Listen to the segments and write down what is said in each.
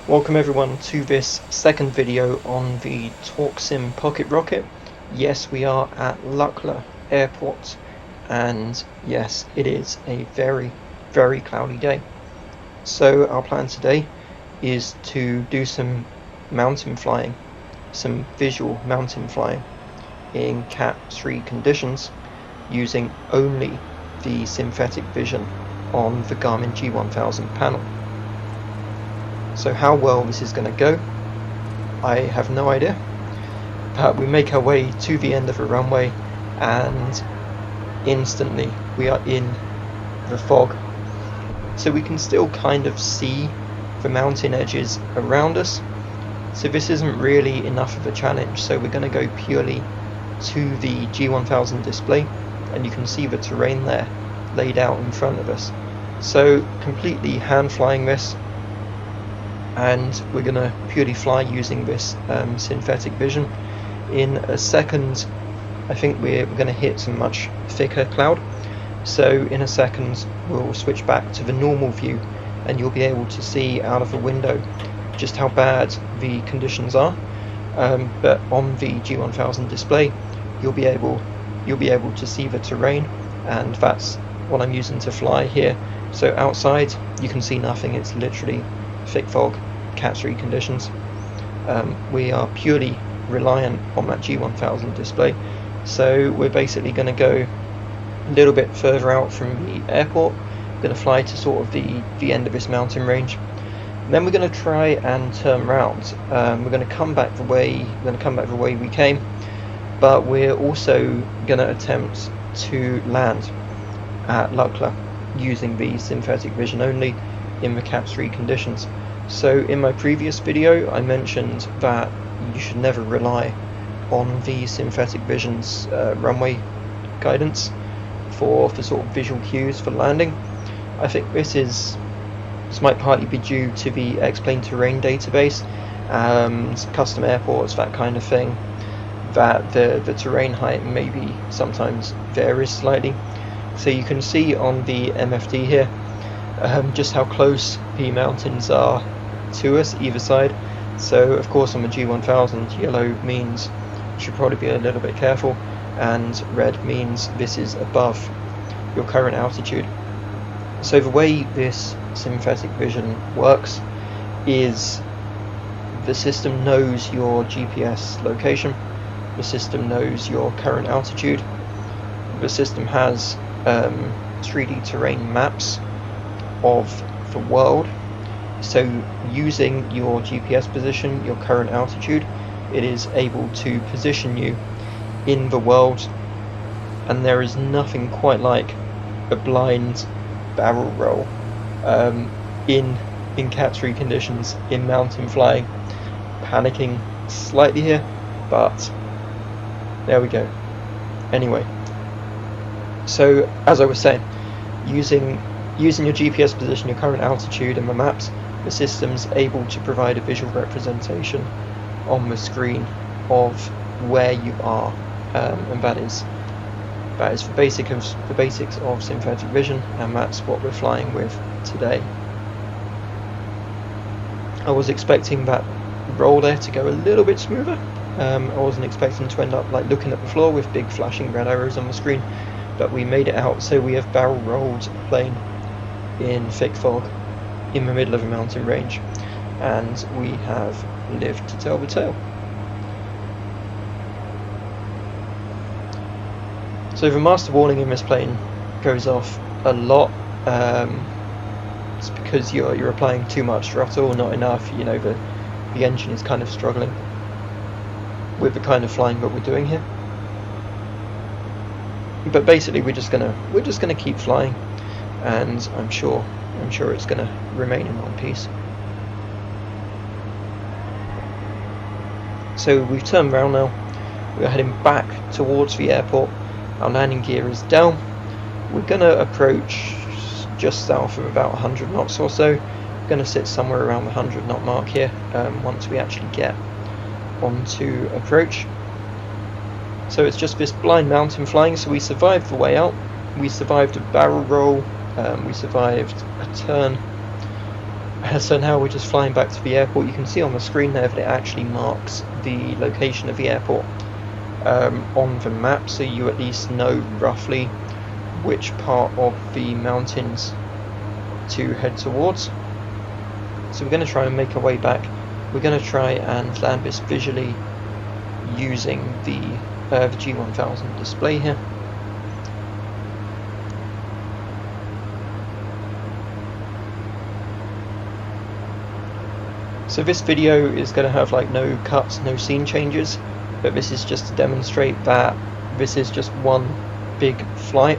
Welcome everyone to this second video on the Torquesim pocket rocket. Yes, we are at Layla airport, and yes, it is a very cloudy day. So our plan today is to do some mountain flying, some visual mountain flying in Cat 3 conditions using only the synthetic vision on the Garmin G1000 panel. So how well this is going to go, I have no idea, but we make our way to the end of the runway and instantly we are in the fog. So we can still kind of see the mountain edges around us, so this isn't really enough of a challenge. So we're going to go purely to the G1000 display, and you can see the terrain there laid out in front of us. So completely hand flying this, and we're going to purely fly using this synthetic vision. In a second, I think we're going to hit some much thicker cloud, so in a second we'll switch back to the normal view and you'll be able to see out of the window just how bad the conditions are, but on the G1000 display you'll be able to see the terrain, and that's what I'm using to fly here. So outside you can see nothing, it's literally thick fog, Cat 3 conditions. We are purely reliant on that G1000 display, so we're basically going to go a little bit further out from the airport. We're going to fly to sort of the end of this mountain range, and then we're going to try and turn round. We're going to come back the way we came, but we're also going to attempt to land at Layla using the synthetic vision only in the Cat 3 conditions. So in my previous video I mentioned that you should never rely on the synthetic vision's runway guidance for sort of visual cues for landing. I think this might partly be due to the X-Plane terrain database, custom airports, that kind of thing, that the terrain height maybe sometimes varies slightly. So you can see on the MFD here just how close the mountains are to us either side. So of course on the G1000, yellow means you should probably be a little bit careful, and red means this is above your current altitude. So the way this synthetic vision works is the system knows your GPS location, the system knows your current altitude, the system has 3D terrain maps of the world. So using your GPS position, your current altitude, it is able to position you in the world, and there is nothing quite like a blind barrel roll in Cat 3 conditions in mountain flying. Panicking slightly here, but there we go. Anyway, so as I was saying, using your GPS position, your current altitude, and the maps, the system's able to provide a visual representation on the screen of where you are, and that is the basics of synthetic vision, and that's what we're flying with today. I was expecting that roll there to go a little bit smoother. I wasn't expecting to end up like looking at the floor with big flashing red arrows on the screen, but we made it out. So we have barrel rolled a plane in thick fog in the middle of a mountain range, and we have lived to tell the tale. So the master warning in this plane goes off a lot. It's because you're applying too much throttle, not enough. You know, the engine is kind of struggling with the kind of flying that we're doing here. But basically we're just gonna keep flying, and I'm sure it's gonna remain in one piece. So we've turned around now. We're heading back towards the airport. Our landing gear is down. We're gonna approach just south of about 100 knots or so. We're gonna sit somewhere around the 100 knot mark here once we actually get onto approach. So it's just this blind mountain flying. So we survived the way out. We survived a barrel roll. We survived a turn. So now we're just flying back to the airport. You can see on the screen there that it actually marks the location of the airport on the map, so you at least know roughly which part of the mountains to head towards. So we're going to try and make our way back. We're going to try and land this visually using the G1000 display here. So this video is going to have like no cuts, no scene changes, but this is just to demonstrate that this is just one big flight,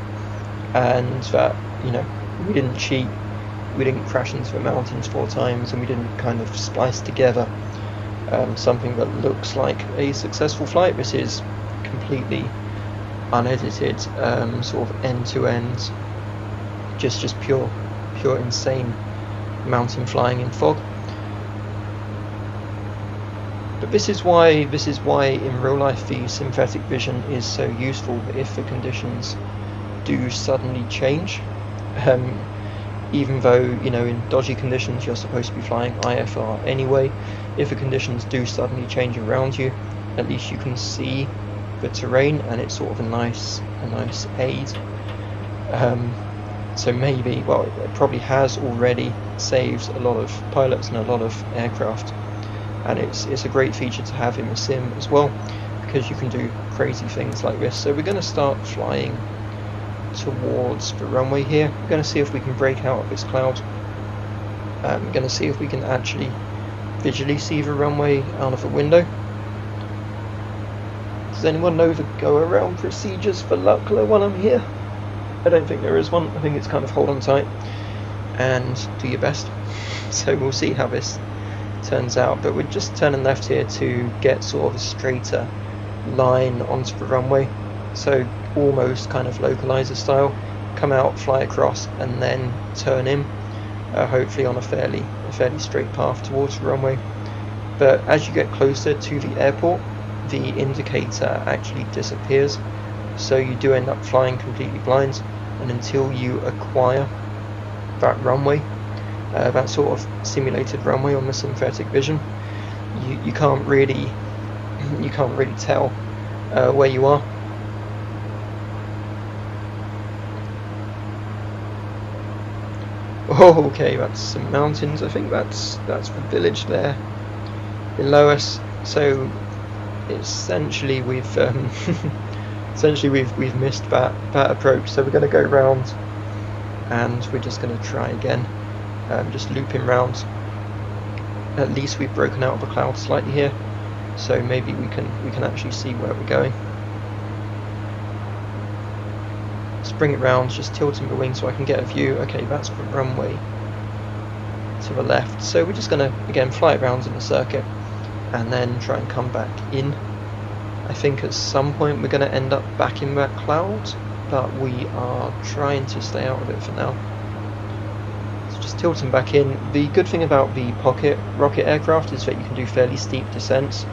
and that, you know, we didn't cheat, we didn't crash into the mountains 4 times, and we didn't kind of splice together something that looks like a successful flight. This is completely unedited, sort of end-to-end, just pure insane mountain flying in fog. But this is why in real life the synthetic vision is so useful. If the conditions do suddenly change, even though, you know, in dodgy conditions you're supposed to be flying IFR anyway, if the conditions do suddenly change around you, at least you can see the terrain, and it's sort of a nice aid. So maybe, well, it probably has already saved a lot of pilots and a lot of aircraft. And it's a great feature to have in the sim as well, because you can do crazy things like this. So we're going to start flying towards the runway here. We're going to see if we can break out of this cloud. We're going to see if we can actually visually see the runway out of the window. Does anyone know the go around procedures for Layla while I'm here? I don't think there is one. I think it's kind of hold on tight and do your best. So we'll see how this turns out, but we're just turning left here to get sort of a straighter line onto the runway, so almost kind of localizer style. Come out, fly across, and then turn in, hopefully on a fairly straight path towards the runway. But as you get closer to the airport, the indicator actually disappears, so you do end up flying completely blind, and until you acquire that runway, that sort of simulated runway on the synthetic vision, you can't really tell where you are. Oh, okay, that's some mountains. I think that's the village there below us. So essentially we've we've missed that approach. So we're going to go round, and we're just going to try again. Just looping round. At least we've broken out of the cloud slightly here, so maybe we can actually see where we're going. Just bring it round, just tilting the wing so I can get a view. Okay, that's the runway to the left. So we're just going to again fly it round in a circuit, and then try and come back in. I think at some point we're going to end up back in that cloud, but we are trying to stay out of it for now. Just tilting back in. The good thing about the pocket rocket aircraft is that you can do fairly steep descents,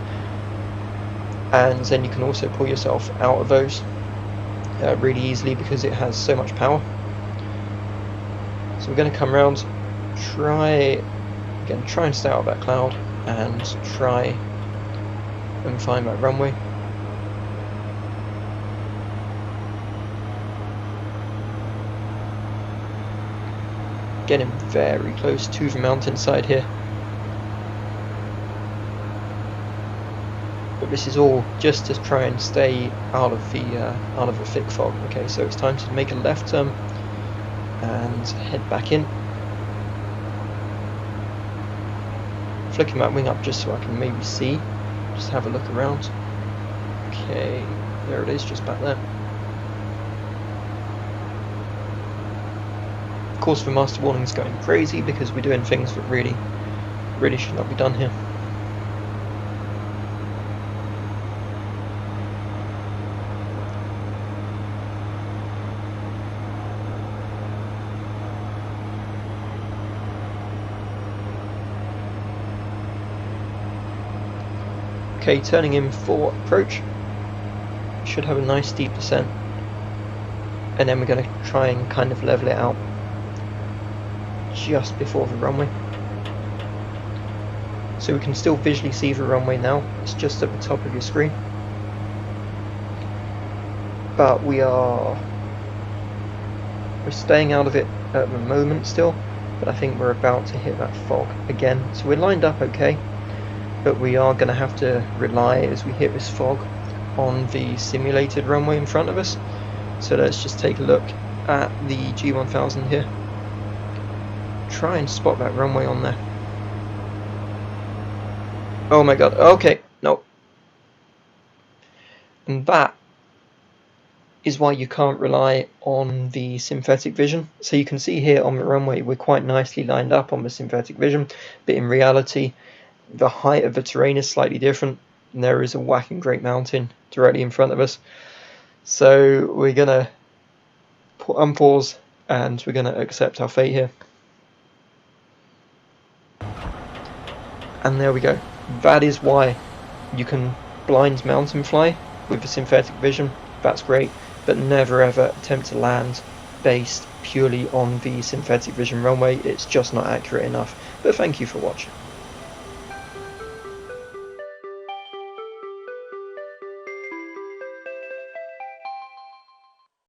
and then you can also pull yourself out of those really easily because it has so much power. So we're going to come around, try and stay out of that cloud, and try and find that runway. Getting very close to the mountainside here, but this is all just to try and stay out of the thick fog. Okay, so it's time to make a left turn and head back in. Flicking that wing up just so I can maybe see, just have a look around. Okay, there it is, just back there. Of course, the master warning is going crazy because we're doing things that really should not be done here. Okay, turning in for approach. Should have a nice steep descent, and then we're going to try and kind of level it out just before the runway. so we can still visually see the runway now. It's just at the top of your screen. But we're staying out of it at the moment still, but I think we're about to hit that fog again. So we're lined up okay, but we are going to have to rely as we hit this fog on the simulated runway in front of us. So let's just take a look at the G1000 here. Try and spot that runway on there. Oh my god, okay, no. And that is why you can't rely on the synthetic vision. So you can see here on the runway we're quite nicely lined up on the synthetic vision, but in reality the height of the terrain is slightly different, and there is a whacking great mountain directly in front of us. So we're gonna unpause and we're gonna accept our fate here. And there we go. That is why you can blind mountain fly with the synthetic vision. That's great, but never ever attempt to land based purely on the synthetic vision runway. It's just not accurate enough. But thank you for watching.